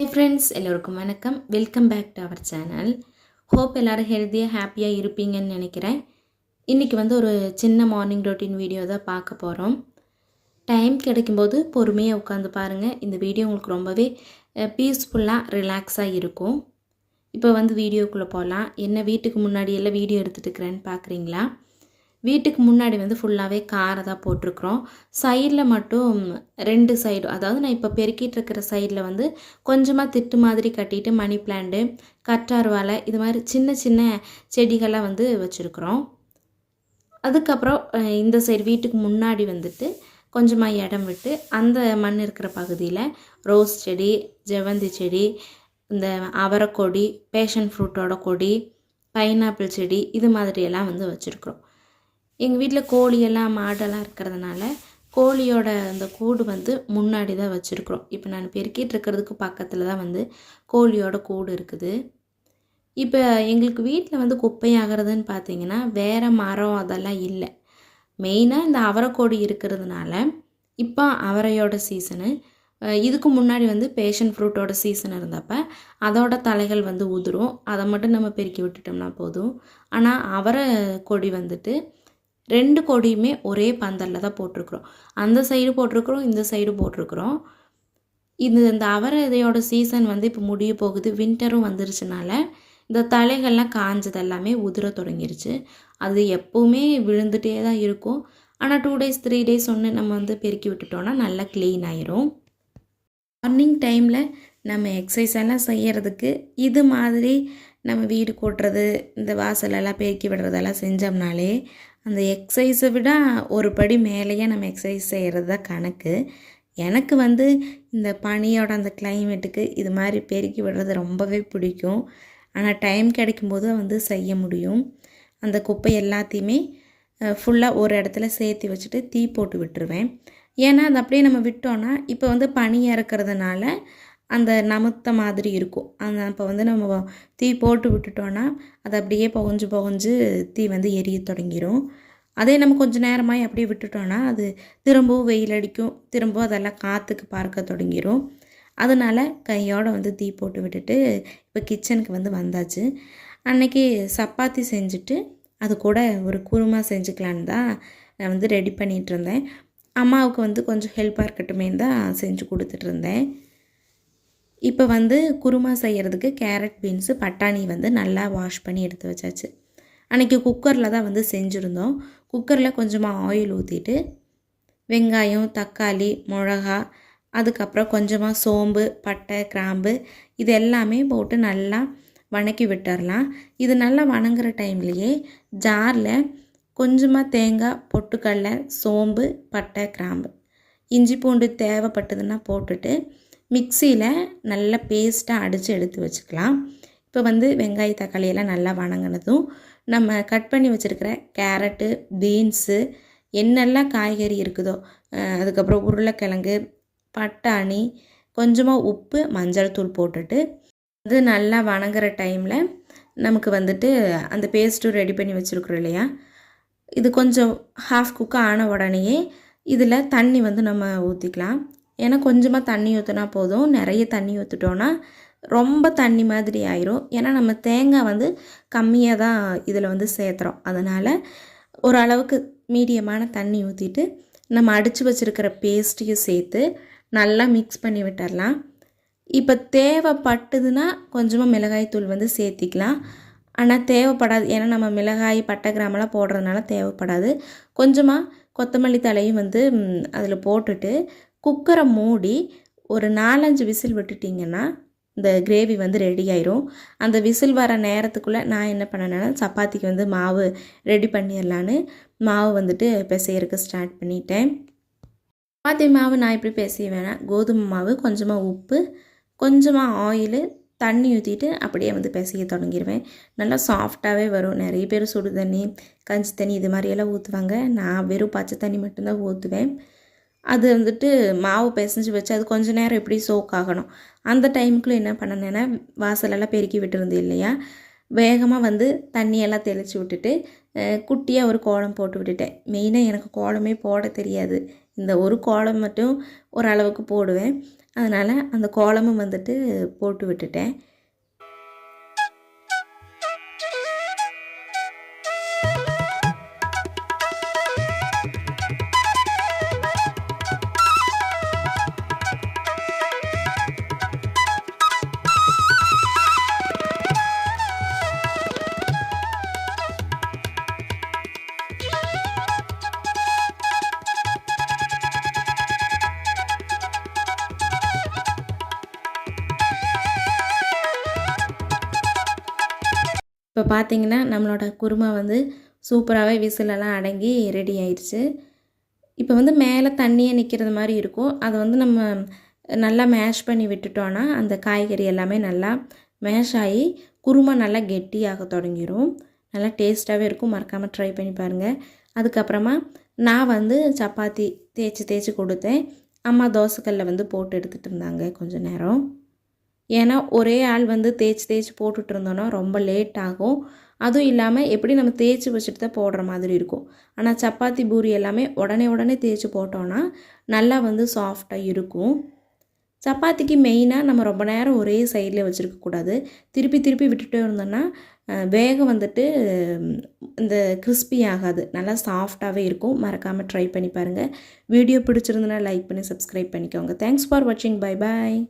Hi friends, எல்லோருக்கும் வணக்கம். Welcome back to our channel. Hope எல்லாரும் ஹெல்த்தியாக ஹாப்பியாக இருப்பீங்கன்னு நினைக்கிறேன். இன்றைக்கி ஒரு சின்ன மார்னிங் ரொட்டீன் வீடியோ தான் பார்க்க போகிறோம். டைம் கிடைக்கும்போது பொறுமையாக உட்காந்து பாருங்கள். இந்த வீடியோ உங்களுக்கு ரொம்பவே பீஸ்ஃபுல்லாக ரிலாக்ஸாக இருக்கும். இப்போ வீடியோக்குள்ளே போகலாம். என்ன வீட்டுக்கு முன்னாடி எல்லாம் வீடியோ எடுத்துகிட்டு இருக்கிறேன்னு பார்க்குறீங்களா? வீட்டுக்கு முன்னாடி ஃபுல்லாகவே காரை தான் போட்டிருக்கிறோம். சைடில் மட்டும் 2 சைடு, அதாவது நான் இப்போ பெருக்கிட்டு இருக்கிற சைடில் கொஞ்சமாக திட்டு மாதிரி கட்டிட்டு மணி பிளான்ட்டு, கற்றார் வாழை, இது மாதிரி சின்ன சின்ன செடிகள்லாம் வச்சுருக்குறோம். அதுக்கப்புறம் இந்த சைடு வீட்டுக்கு முன்னாடி கொஞ்சமாக இடம் விட்டு அந்த மண் இருக்கிற பகுதியில் ரோஸ் செடி, ஜெவந்தி செடி, இந்த அவரைக்கொடி, பேஷன் ஃப்ரூட்டோட கொடி, பைனாப்பிள் செடி, இது மாதிரியெல்லாம் வச்சுருக்குறோம். எங்கள் வீட்டில் கோழியெல்லாம் மாடெல்லாம் இருக்கிறதுனால கோழியோட அந்த கூடு முன்னாடி தான் வச்சுருக்குறோம். இப்போ நான் பெருக்கிட்டு இருக்கிறதுக்கு பக்கத்தில் தான் கோழியோட கூடு இருக்குது. இப்போ எங்களுக்கு வீட்டில் குப்பையாகிறதுன்னு பார்த்தீங்கன்னா வேறு மரம் அதெல்லாம் இல்லை. மெயினாக இந்த அவரைக்கொடி இருக்கிறதுனால இப்போ அவரையோட சீசனு. இதுக்கு முன்னாடி பேஷன் ஃப்ரூட்டோட சீசன் இருந்தப்போ அதோட தலைகள் உதிரும். அதை மட்டும் நம்ம பெருக்கி விட்டுட்டோம்னா போதும். ஆனால் அவரை கொடி 2 கொடியுமே ஒரே பந்தலில் தான் போட்டிருக்குறோம். அந்த சைடு போட்டிருக்குறோம், இந்த சைடு போட்டிருக்குறோம். இந்த அவரை இதையோட சீசன் இப்போ முடிய போகுது. வின்டரும் வந்துருச்சுனால இந்த தலைகள்லாம் காஞ்சது எல்லாமே உதிர தொடங்கிருச்சு. அது எப்போவுமே விழுந்துகிட்டே தான் இருக்கும். ஆனால் 2 days 3 days ஒன்று நம்ம பெருக்கி விட்டுட்டோன்னா நல்லா க்ளீன் ஆயிரும். மார்னிங் டைமில் நம்ம எக்ஸசைஸ் எல்லாம் செய்கிறதுக்கு இது மாதிரி நம்ம வீடு கூட்டுறது, இந்த வாசலெல்லாம் பெருக்கி விடுறதெல்லாம் செஞ்சோம்னாலே அந்த எக்ஸசைஸை விட ஒரு படி மேலேயே நம்ம எக்ஸசைஸ் செய்கிறது தான் கணக்கு. எனக்கு இந்த பனியோட அந்த கிளைமேட்டுக்கு இது மாதிரி பெருக்கி விடுறது ரொம்பவே பிடிக்கும். ஆனால் டைம் கிடைக்கும்போது செய்ய முடியும். அந்த குப்பை எல்லாத்தையுமே ஃபுல்லாக ஒரு இடத்துல சேர்த்து வச்சுட்டு தீ போட்டு விட்டுருவேன். ஏன்னா அது அப்படியே நம்ம விட்டோன்னா இப்போ பனி இறக்கிறதுனால அந்த நமுத்த மாதிரி இருக்கும். அந்த அப்போ நம்ம தீ போட்டு விட்டுட்டோன்னா அது அப்படியே புகஞ்சு தீ எரிய தொடங்கிடும். அதே நம்ம கொஞ்சம் நேரமாக அப்படியே விட்டுட்டோன்னா அது திரும்பவும் வெயில் அடிக்கும், திரும்பவும் அதெல்லாம் காற்றுக்கு பார்க்க தொடங்கிடும். அதனால் கையோடு தீ போட்டு விட்டுட்டு இப்போ கிச்சனுக்கு வந்தாச்சு. அன்றைக்கி சப்பாத்தி செஞ்சுட்டு அது கூட ஒரு குருமா செஞ்சுக்கலான்னு தான் நான் ரெடி பண்ணிகிட்டு இருந்தேன். அம்மாவுக்கு கொஞ்சம் ஹெல்ப்பாக இருக்கட்டுமேன்னு தான் செஞ்சு கொடுத்துட்ருந்தேன். இப்போ குருமா செய்கிறதுக்கு கேரட், பீன்ஸு, பட்டாணி நல்லா வாஷ் பண்ணி எடுத்து வச்சாச்சு. அன்றைக்கி குக்கரில் தான் செஞ்சுருந்தோம். குக்கரில் கொஞ்சமாக ஆயில் ஊற்றிட்டு வெங்காயம், தக்காளி, மிளகா, அதுக்கப்புறம் கொஞ்சமாக சோம்பு, பட்டை, கிராம்பு இது எல்லாமே போட்டு நல்லா வணக்கி விட்டுறலாம். இது நல்லா வணங்குற டைம்லேயே ஜாரில் கொஞ்சமாக தேங்காய், பொட்டுக்கடலை, சோம்பு, பட்டை, கிராம்பு, இஞ்சி பூண்டு தேவைப்பட்டதுன்னா போட்டுட்டு மிக்சியில் நல்லா பேஸ்ட்டாக அடித்து எடுத்து வச்சுக்கலாம். இப்போ வெங்காய தக்காளியெல்லாம் நல்லா வணங்கினதும் நம்ம கட் பண்ணி வச்சுருக்கிற கேரட்டு, பீன்ஸு, என்னெல்லாம் காய்கறி இருக்குதோ, அதுக்கப்புறம் உருளைக்கிழங்கு, பட்டாணி, கொஞ்சமாக உப்பு, மஞ்சள் தூள் போட்டுட்டு அது நல்லா வணங்குற டைமில் நமக்கு அந்த பேஸ்ட்டும் ரெடி பண்ணி வச்சுருக்குறோம் இல்லையா, இது கொஞ்சம் ஹாஃப் குக் ஆன உடனேயே இதில் தண்ணி நம்ம ஊற்றிக்கலாம். ஏன்னா கொஞ்சமாக தண்ணி ஊற்றினா போதும். நிறைய தண்ணி ஊற்றிட்டோன்னா ரொம்ப தண்ணி மாதிரி ஆயிரும். ஏன்னா நம்ம தேங்காய் கம்மியாக தான் இதில் சேர்த்துறோம். அதனால் ஓரளவுக்கு மீடியமான தண்ணி ஊற்றிட்டு நம்ம அடித்து வச்சுருக்கிற பேஸ்ட்டையும் சேர்த்து நல்லா மிக்ஸ் பண்ணி விட்டுடலாம். இப்போ தேவைப்பட்டதுன்னா கொஞ்சமாக மிளகாய்த்தூள் சேர்த்திக்கலாம். ஆனால் தேவைப்படாது, ஏன்னா நம்ம மிளகாய், பட்டை, கிராமெல்லாம் போடுறதுனால தேவைப்படாது. கொஞ்சமாக கொத்தமல்லி தலையும் அதில் போட்டுட்டு குக்கரை மூடி ஒரு 4-5 விசில் விட்டுட்டிங்கன்னா இந்த கிரேவி ரெடி ஆயிரும். அந்த விசில் வர நேரத்துக்குள்ளே நான் என்ன பண்ணேன்னா சப்பாத்திக்கு மாவு ரெடி பண்ணிடலான்னு மாவு பிசையறதுக்கு ஸ்டார்ட் பண்ணிட்டேன். சப்பாத்தி மாவு நான் இப்படி பிசைவேன்னா கோதுமை மாவு, கொஞ்சமாக உப்பு, கொஞ்சமாக ஆயிலு, தண்ணி ஊற்றிட்டு அப்படியே பிசைய தொடங்கிடுவேன். நல்லா சாஃப்டாகவே வரும். நிறைய பேர் சுடு தண்ணி, கஞ்சி தண்ணி இது மாதிரியெல்லாம் ஊற்றுவாங்க. நான் வெறும் பச்சை தண்ணி மட்டும்தான் ஊற்றுவேன். அது மாவு பிசைஞ்சு வச்சு அது கொஞ்சம் நேரம் எப்படி சோக் ஆகணும். அந்த டைமுக்குள்ளே என்ன பண்ணேன்னா வாசலெல்லாம் பெருக்கி விட்டுருந்தேன் இல்லையா, வேகமாக தண்ணியெல்லாம் தெளித்து விட்டுட்டு குட்டியாக ஒரு கோலம் போட்டு விட்டுட்டேன். மெயினாக எனக்கு கோலமே போட தெரியாது. இந்த ஒரு கோலம் மட்டும் ஓரளவுக்கு போடுவேன். அதனால் அந்த கோலமும் வந்துட்டு போட்டு விட்டுட்டேன். இப்போ பார்த்தீங்கன்னா நம்மளோட குருமா வந்து சூப்பராகவே விசிலெல்லாம் அடங்கி ரெடி ஆயிடுச்சு. இப்போ வந்து மேலே தண்ணியே நிற்கிறது மாதிரி இருக்கும். அதை வந்து நம்ம நல்லா மேஷ் பண்ணி விட்டுட்டோன்னா அந்த காய்கறி எல்லாமே நல்லா மேஷ் ஆகி குருமா நல்லா கெட்டியாக தொடங்கிடும். நல்லா டேஸ்ட்டாகவே இருக்கும். மறக்காமல் ட்ரை பண்ணி பாருங்கள். அதுக்கப்புறமா நான் வந்து சப்பாத்தி தேய்ச்சி கொடுத்தேன். அம்மா தோசைக்கல்லில் வந்து போட்டு எடுத்துகிட்டு இருந்தாங்க கொஞ்சம் நேரம். ஏன்னா ஒரே ஆள் வந்து தேய்ச்சி போட்டுட்டு இருந்தோன்னா ரொம்ப லேட் ஆகும். அதுவும் இல்லாமல் எப்படி நம்ம தேய்ச்சி வச்சுட்டு தான் போடுற மாதிரி இருக்கும். ஆனால் சப்பாத்தி பூரி எல்லாமே உடனே தேய்ச்சி போட்டோன்னா நல்லா வந்து சாஃப்டாக இருக்கும். சப்பாத்திக்கு மெயினாக நம்ம ரொம்ப நேரம் ஒரே சைடில் வச்சுருக்கக்கூடாது. திருப்பி விட்டுட்டே இருந்தோன்னா வேகம் வந்துட்டு இந்த கிறிஸ்பி ஆகாது. நல்லா சாஃப்டாகவே இருக்கும். மறக்காமல் ட்ரை பண்ணி பாருங்கள். வீடியோ பிடிச்சிருந்துன்னா லைக் பண்ணி சப்ஸ்கிரைப் பண்ணிக்கோங்க. தேங்க்ஸ் ஃபார் வாட்சிங். Bye bye.